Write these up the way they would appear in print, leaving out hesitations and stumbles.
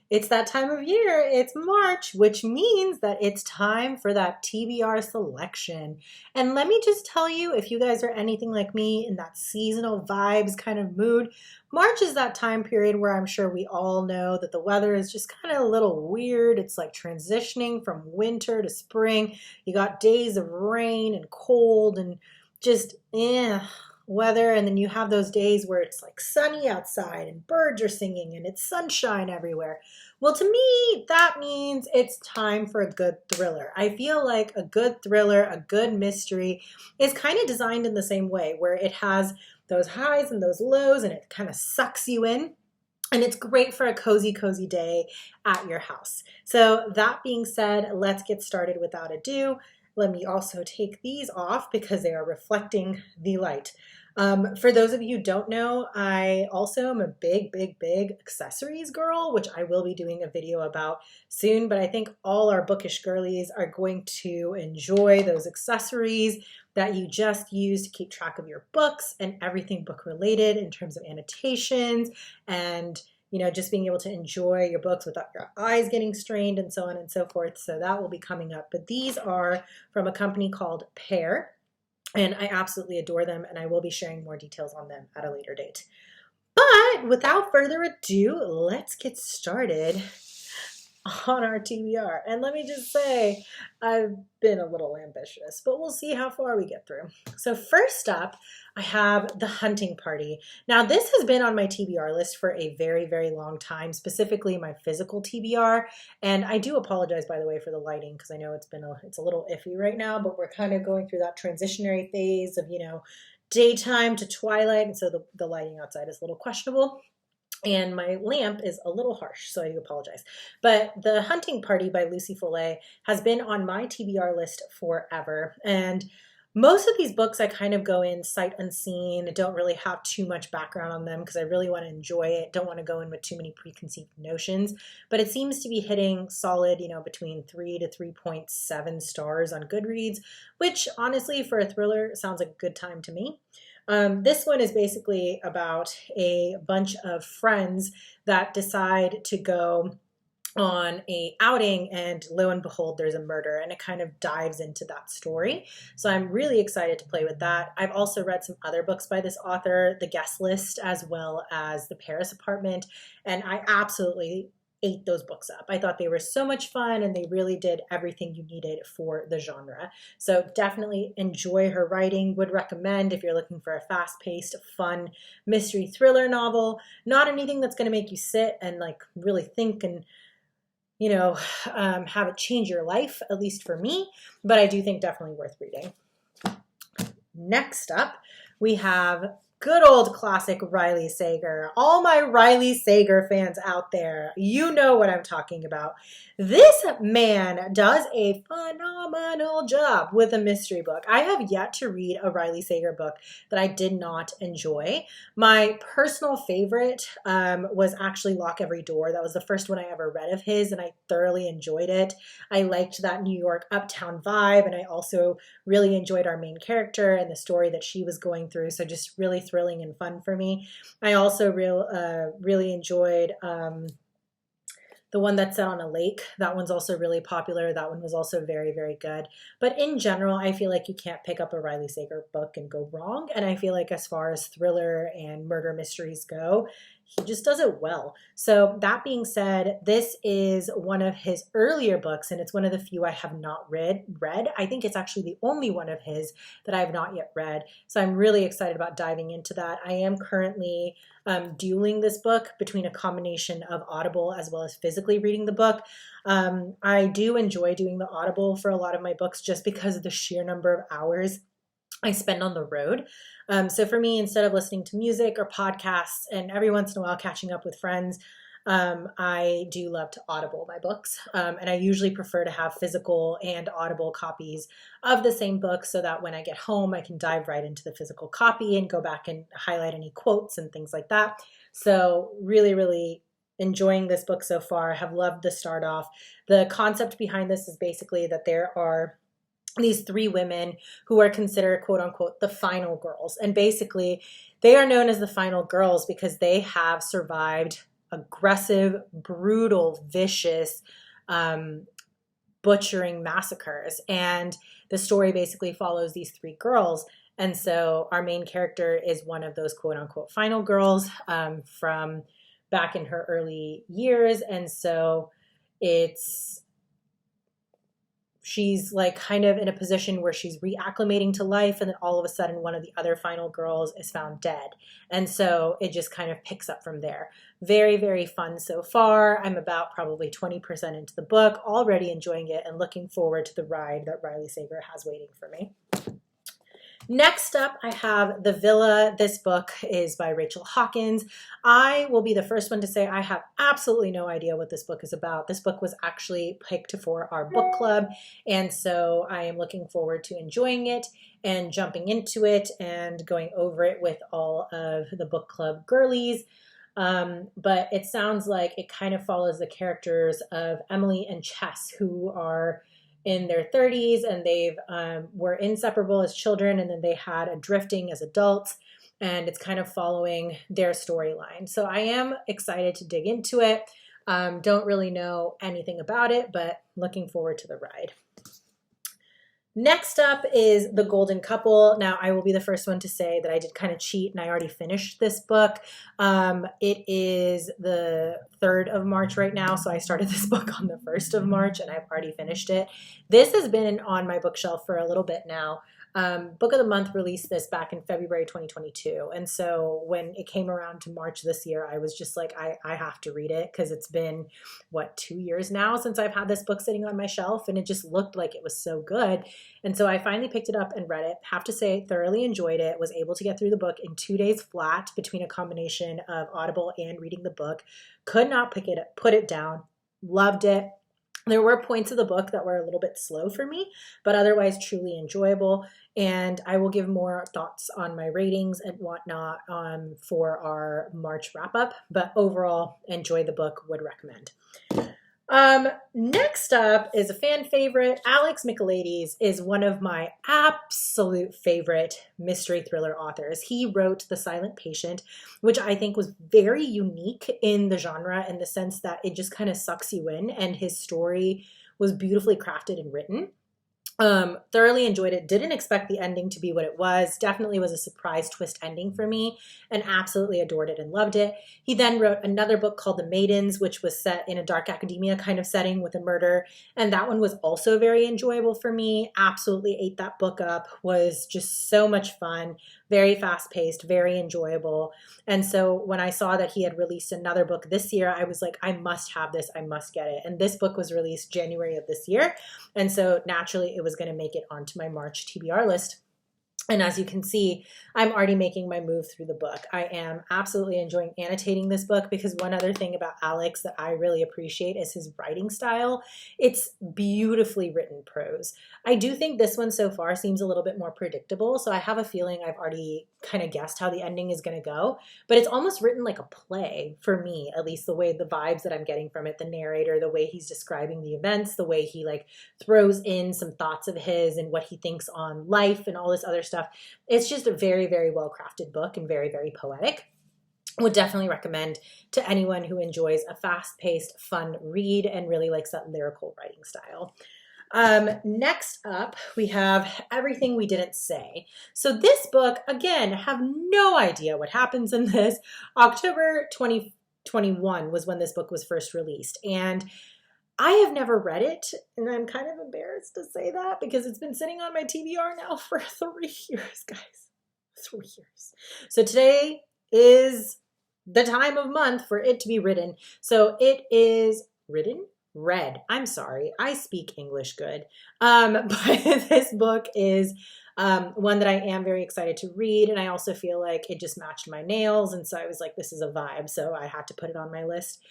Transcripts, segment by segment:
It's that time of year. It's March, which means that it's time for that TBR selection. And let me just tell you, if you guys are anything like me in that seasonal vibes kind of mood, March is that time period where I'm sure we all know that the weather is just kind of a little weird. It's like transitioning from winter to spring. You got days of rain and cold and just weather, and then you have those days where it's like sunny outside and birds are singing and it's sunshine everywhere. Well, to me, that means it's time for a good thriller. I feel like a good thriller, a good mystery is kind of designed in the same way, where it has those highs and those lows and it kind of sucks you in. And it's great for a cozy, cozy day at your house. So that being said, let's get started without ado. Let me also take these off because they are reflecting the light. For those of you who don't know, I also am a big, big, big accessories girl, which I will be doing a video about soon, but I think all our bookish girlies are going to enjoy those accessories that you just use to keep track of your books and everything book related in terms of annotations and just being able to enjoy your books without your eyes getting strained and so on and so forth. So that will be coming up. But these are from a company called Pear. And I absolutely adore them, and I will be sharing more details on them at a later date. But without further ado, let's get started on our TBR. And let me just say, I've been a little ambitious, but we'll see how far we get through. So first up, I have The Hunting Party. Now, this has been on my TBR list for a very, very long time, specifically my physical TBR. And I do apologize, by the way, for the lighting, because I know it's a little iffy right now, but we're kind of going through that transitionary phase of, daytime to twilight. And so the lighting outside is a little questionable. And my lamp is a little harsh, so I do apologize. But The Hunting Party by Lucy Foley has been on my TBR list forever. And most of these books I kind of go in sight unseen. I don't really have too much background on them because I really want to enjoy it. Don't want to go in with too many preconceived notions. But it seems to be hitting solid, between 3 to 3.7 stars on Goodreads, which honestly for a thriller sounds like a good time to me. This one is basically about a bunch of friends that decide to go on a outing, and lo and behold, there's a murder, and it kind of dives into that story. So I'm really excited to play with that. I've also read some other books by this author, The Guest List, as well as The Paris Apartment, and I absolutely ate those books up. I thought they were so much fun, and they really did everything you needed for the genre. So definitely enjoy her writing. Would recommend if you're looking for a fast-paced, fun mystery thriller novel. Not anything that's going to make you sit and like really think and have it change your life, at least for me, but I do think definitely worth reading. Next up, we have good old classic Riley Sager. All my Riley Sager fans out there, you know what I'm talking about. This man does a phenomenal job with a mystery book. I have yet to read a Riley Sager book that I did not enjoy. My personal favorite was actually Lock Every Door. That was the first one I ever read of his, and I thoroughly enjoyed it. I liked that New York uptown vibe, and I also really enjoyed our main character and the story that she was going through. So just really thrilling and fun for me. I also really enjoyed the one that's set on a lake. That one's also really popular. That one was also very, very good. But in general, I feel like you can't pick up a Riley Sager book and go wrong. And I feel like as far as thriller and murder mysteries go, he just does it well. So that being said, this is one of his earlier books, and it's one of the few I have not read. I think it's actually the only one of his that I have not yet read. So I'm really excited about diving into that. I am currently dueling this book between a combination of Audible as well as physically reading the book. I do enjoy doing the Audible for a lot of my books just because of the sheer number of hours I spend on the road. So for me, instead of listening to music or podcasts and every once in a while catching up with friends, I do love to Audible my books. And I usually prefer to have physical and Audible copies of the same book so that when I get home, I can dive right into the physical copy and go back and highlight any quotes and things like that. So really, really enjoying this book so far. Have loved the start off. The concept behind this is basically that there are these three women who are considered, quote unquote, the final girls. And basically, they are known as the final girls because they have survived aggressive, brutal, vicious, um, butchering massacres. And the story basically follows these three girls. And so our main character is one of those quote unquote final girls from back in her early years. And so it's she's like kind of in a position where she's reacclimating to life, and then all of a sudden one of the other final girls is found dead, and so it just kind of picks up from there. Very, very fun so far. I'm about probably 20% into the book, already enjoying it and looking forward to the ride that Riley Sager has waiting for me. Next up, I have The Villa. This book is by Rachel Hawkins. I will be the first one to say I have absolutely no idea what this book is about. This book was actually picked for our book club, and so I am looking forward to enjoying it and jumping into it and going over it with all of the book club girlies. But it sounds like it kind of follows the characters of Emily and Chess, who are in their 30s, and they've were inseparable as children, and then they had a drifting as adults, and it's kind of following their storyline. So I am excited to dig into it. Don't really know anything about it, but looking forward to the ride. Next up is The Golden Couple. Now, I will be the first one to say that I did kind of cheat and I already finished this book. It is the 3rd of March right now, so I started this book on the 1st of March and I've already finished it. This has been on my bookshelf for a little bit now. Book of the Month released this back in February 2022. And so when it came around to March this year, I was just like, I have to read it, because it's been, 2 years now since I've had this book sitting on my shelf, and it just looked like it was so good. And so I finally picked it up and read it. Have to say, thoroughly enjoyed it. Was able to get through the book in 2 days flat between a combination of Audible and reading the book. Could not put it down. Loved it. There were points of the book that were a little bit slow for me, but otherwise truly enjoyable. And I will give more thoughts on my ratings and whatnot for our March wrap up. But overall, enjoy the book, would recommend. Next up is a fan favorite. Alex Michaelides is one of my absolute favorite mystery thriller authors. He wrote The Silent Patient, which I think was very unique in the genre, in the sense that it just kind of sucks you in, and his story was beautifully crafted and written. Thoroughly enjoyed it. Didn't expect the ending to be what it was. Definitely was a surprise twist ending for me, and absolutely adored it and loved it. He then wrote another book called The Maidens, which was set in a dark academia kind of setting with a murder. And that one was also very enjoyable for me. Absolutely ate that book up. Was just so much fun. Very fast paced, very enjoyable. And so when I saw that he had released another book this year, I was like, I must have this. I must get it. And this book was released January of this year. And so naturally it was going to make it onto my March TBR list. And as you can see, I'm already making my move through the book. I am absolutely enjoying annotating this book, because one other thing about Alex that I really appreciate is his writing style. It's beautifully written prose. I do think this one so far seems a little bit more predictable, so I have a feeling I've already kind of guessed how the ending is going to go, but it's almost written like a play for me, at least the way, the vibes that I'm getting from it, the narrator, the way he's describing the events, the way he like throws in some thoughts of his and what he thinks on life and all this other stuff. It's just a very, very well crafted book and very, very poetic. Would definitely recommend to anyone who enjoys a fast-paced, fun read and really likes that lyrical writing style. Next up, we have Everything We Didn't Say. So this book, again, have no idea what happens in this. October 2021 was when this book was first released. And I have never read it, and I'm kind of embarrassed to say that, because it's been sitting on my TBR now for 3 years, guys. 3 years. So today is the time of month for it to be written. So it is read. I'm sorry. I speak English good. But this book is one that I am very excited to read, and I also feel like it just matched my nails, and so I was like, this is a vibe, so I had to put it on my list.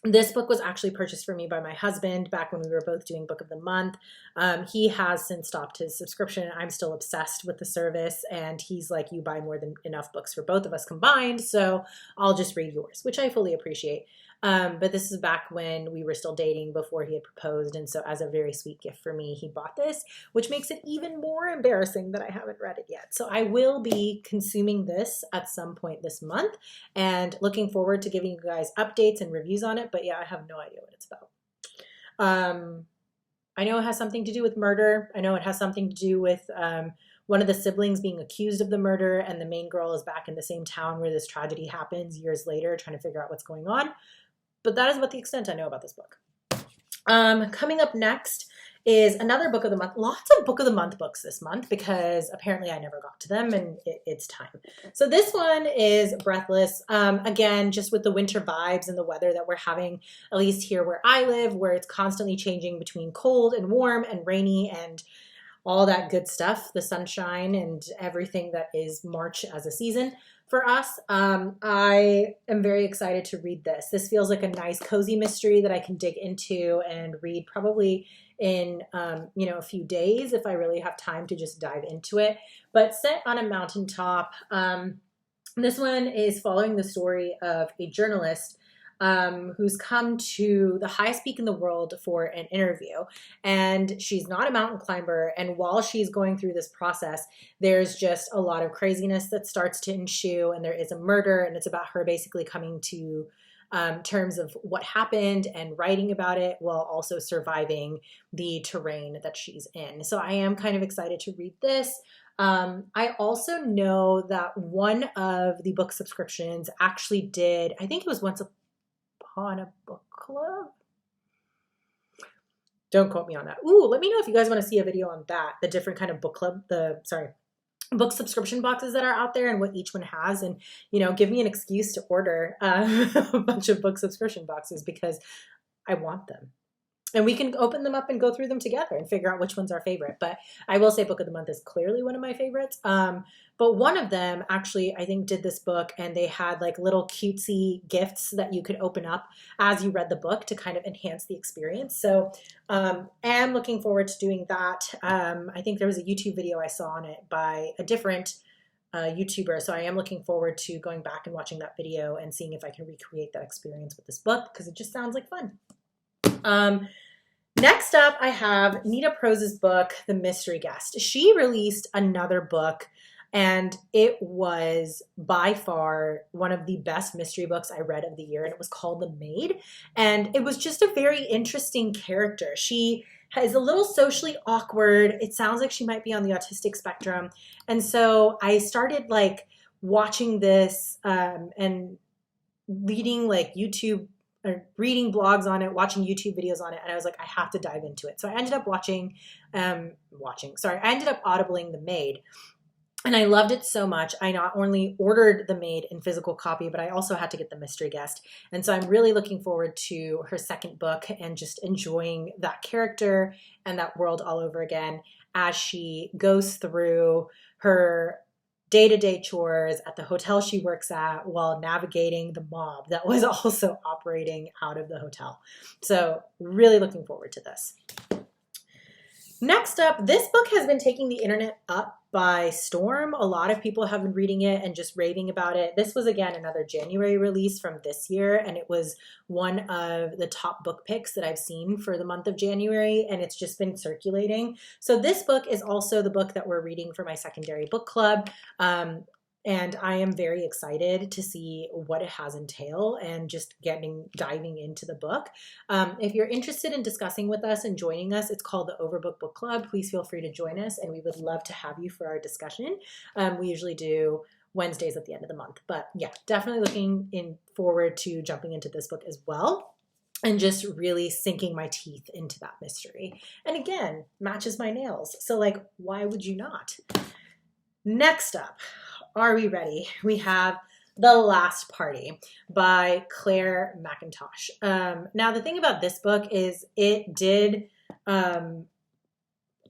This book was actually purchased for me by my husband back when we were both doing Book of the Month. He has since stopped his subscription. I'm still obsessed with the service, and he's like, you buy more than enough books for both of us combined, so I'll just read yours, which I fully appreciate. But this is back when we were still dating before he had proposed, and so as a very sweet gift for me, he bought this, which makes it even more embarrassing that I haven't read it yet. So I will be consuming this at some point this month, and looking forward to giving you guys updates and reviews on it. But yeah, I have no idea what it's about. I know it has something to do with murder. I know it has something to do with one of the siblings being accused of the murder, and the main girl is back in the same town where this tragedy happens years later, trying to figure out what's going on. But that is about the extent I know about this book. Coming up next is another Book of the Month. Lots of Book of the Month books this month because apparently I never got to them, and it's time. So this one is Breathless. Again, just with the winter vibes and the weather that we're having, at least here where I live, where it's constantly changing between cold and warm and rainy and all that good stuff, the sunshine and everything that is March as a season. For us, I am very excited to read this. This feels like a nice cozy mystery that I can dig into and read probably in a few days if I really have time to just dive into it. But set on a mountaintop, this one is following the story of a journalist who's come to the highest peak in the world for an interview. And she's not a mountain climber. And while she's going through this process, there's just a lot of craziness that starts to ensue. And there is a murder. And it's about her basically coming to terms of what happened and writing about it while also surviving the terrain that she's in. So I am kind of excited to read this. I also know that one of the book subscriptions actually did, I think it was Once Upon a Book Club. Don't quote me on that. Ooh, let me know if you guys want to see a video on that, the different kind of book club, book subscription boxes that are out there and what each one has, and give me an excuse to order a bunch of book subscription boxes because I want them. And we can open them up and go through them together and figure out which one's our favorite. But I will say Book of the Month is clearly one of my favorites. But one of them actually, I think, did this book, and they had like little cutesy gifts that you could open up as you read the book to kind of enhance the experience. So am looking forward to doing that. I think there was a YouTube video I saw on it by a different YouTuber. So I am looking forward to going back and watching that video and seeing if I can recreate that experience with this book because it just sounds like fun. Next up, I have Nita Prose's book, The Mystery Guest. She released another book, and it was by far one of the best mystery books I read of the year, and it was called The Maid. And it was just a very interesting character. She is a little socially awkward. It sounds like she might be on the autistic spectrum. And so I started like watching this and reading like YouTube or reading blogs on it, watching YouTube videos on it, and I was like, I have to dive into it. So I ended up I ended up audibling The Maid, and I loved it so much. I not only ordered The Maid in physical copy, but I also had to get The Mystery Guest. And so I'm really looking forward to her second book and just enjoying that character and that world all over again as she goes through her day-to-day chores at the hotel she works at while navigating the mob that was also operating out of the hotel. So really looking forward to this. Next up, this book has been taking the internet up by storm. A lot of people have been reading it and just raving about it. This was, again, another January release from this year, and it was one of the top book picks that I've seen for the month of January, and it's just been circulating. So this book is also the book that we're reading for my secondary book club. And I am very excited to see what it has entail and just diving into the book. If you're interested in discussing with us and joining us, it's called the Overbook Book Club. Please feel free to join us, and we would love to have you for our discussion. We usually do Wednesdays at the end of the month. But yeah, definitely looking forward to jumping into this book as well and just really sinking my teeth into that mystery. And again, matches my nails. So like, why would you not? Next up, are we ready? We have The Last Party by Claire McIntosh. Now, the thing about this book is it did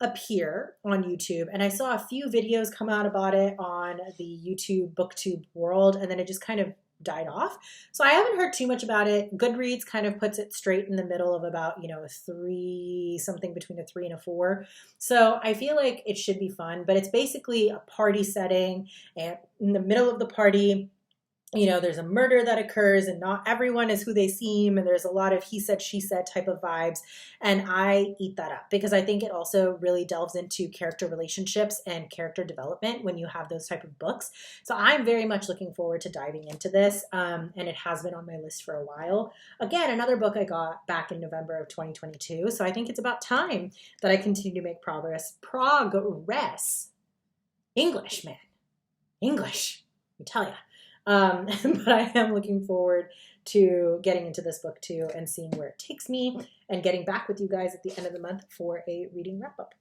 appear on YouTube, and I saw a few videos come out about it on the YouTube BookTube world, and then it just kind of died off. So I haven't heard too much about it. Goodreads kind of puts it straight in the middle of about, a 3, something between a 3 and a 4. So I feel like it should be fun, but it's basically a party setting, and in the middle of the party, there's a murder that occurs and not everyone is who they seem. And there's a lot of he said, she said type of vibes. And I eat that up because I think it also really delves into character relationships and character development when you have those type of books. So I'm very much looking forward to diving into this. And it has been on my list for a while. Again, another book I got back in November of 2022. So I think it's about time that I continue to make progress. English, man. English, I tell you. But I am looking forward to getting into this book too and seeing where it takes me and getting back with you guys at the end of the month for a reading wrap up.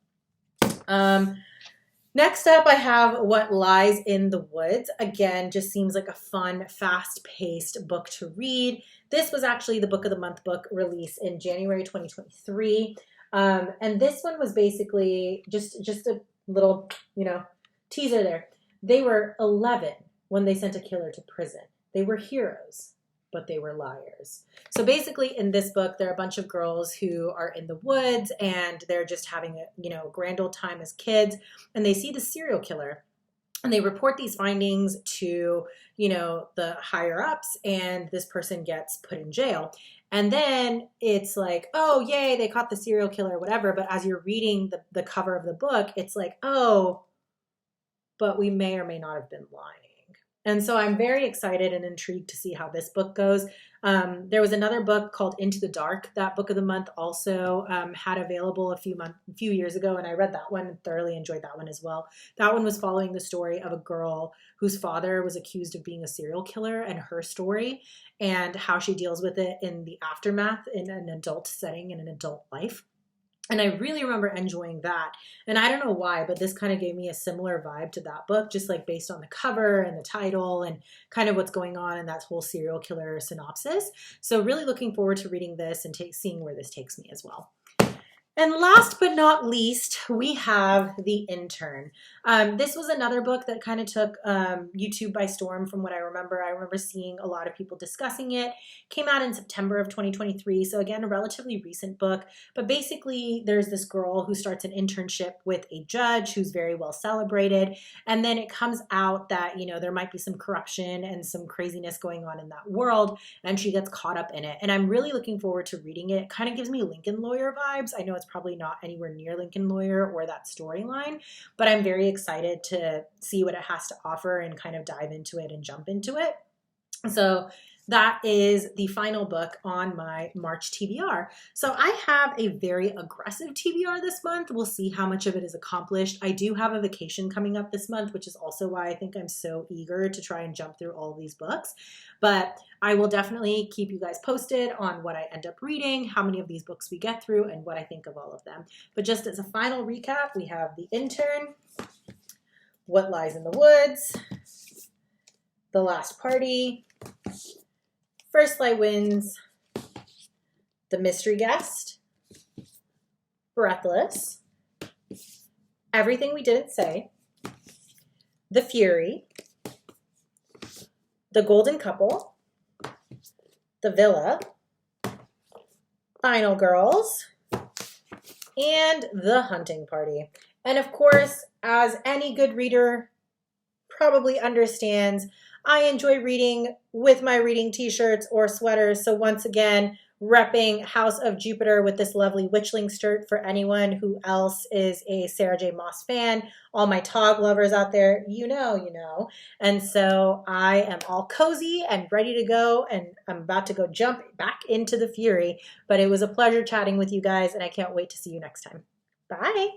Next up, I have What Lies in the Woods. Again, just seems like a fun, fast-paced book to read. This was actually the Book of the Month book release in January 2023. And this one was basically just a little, teaser there. They were 11 when they sent a killer to prison. They were heroes, but they were liars. So basically in this book, there are a bunch of girls who are in the woods and they're just having a grand old time as kids, and they see the serial killer and they report these findings to, the higher ups, and this person gets put in jail. And then it's like, oh, yay, they caught the serial killer or whatever. But as you're reading the cover of the book, it's like, oh, but we may or may not have been lying. And so I'm very excited and intrigued to see how this book goes. There was another book called Into the Dark. That Book of the Month also had available a few years ago, and I read that one and thoroughly enjoyed that one as well. That one was following the story of a girl whose father was accused of being a serial killer, and her story and how she deals with it in the aftermath in an adult setting, in an adult life. And I really remember enjoying that. And I don't know why, but this kind of gave me a similar vibe to that book, just like based on the cover and the title and kind of what's going on in that whole serial killer synopsis. So really looking forward to reading this and seeing where this takes me as well. And last but not least, we have The Intern. This was another book that kind of took YouTube by storm from what I remember. I remember seeing a lot of people discussing it. Came out in September of 2023, so again, a relatively recent book. But basically, there's this girl who starts an internship with a judge who's very well celebrated. And then it comes out that, there might be some corruption and some craziness going on in that world, and she gets caught up in it. And I'm really looking forward to reading it. It kind of gives me Lincoln Lawyer vibes. I know it's probably not anywhere near Lincoln Lawyer or that storyline, but I'm very excited to see what it has to offer and kind of dive into it and jump into it. So that is the final book on my March TBR. So I have a very aggressive TBR this month. We'll see how much of it is accomplished. I do have a vacation coming up this month, which is also why I think I'm so eager to try and jump through all of these books. But I will definitely keep you guys posted on what I end up reading, how many of these books we get through, and what I think of all of them. But just as a final recap, we have The Intern, What Lies in the Woods, The Last Party, First Light Winds, The Mystery Guest, Breathless, Everything We Didn't Say, The Fury, The Golden Couple, The Villa, Final Girls, and The Hunting Party. And of course, as any good reader probably understands, I enjoy reading with my reading t-shirts or sweaters. So once again, repping House of Jupiter with this lovely Witchling shirt for anyone who else is a Sarah J. Maas fan. All my Tog lovers out there, you know. And so I am all cozy and ready to go, and I'm about to go jump back into the Fury. But it was a pleasure chatting with you guys, and I can't wait to see you next time. Bye.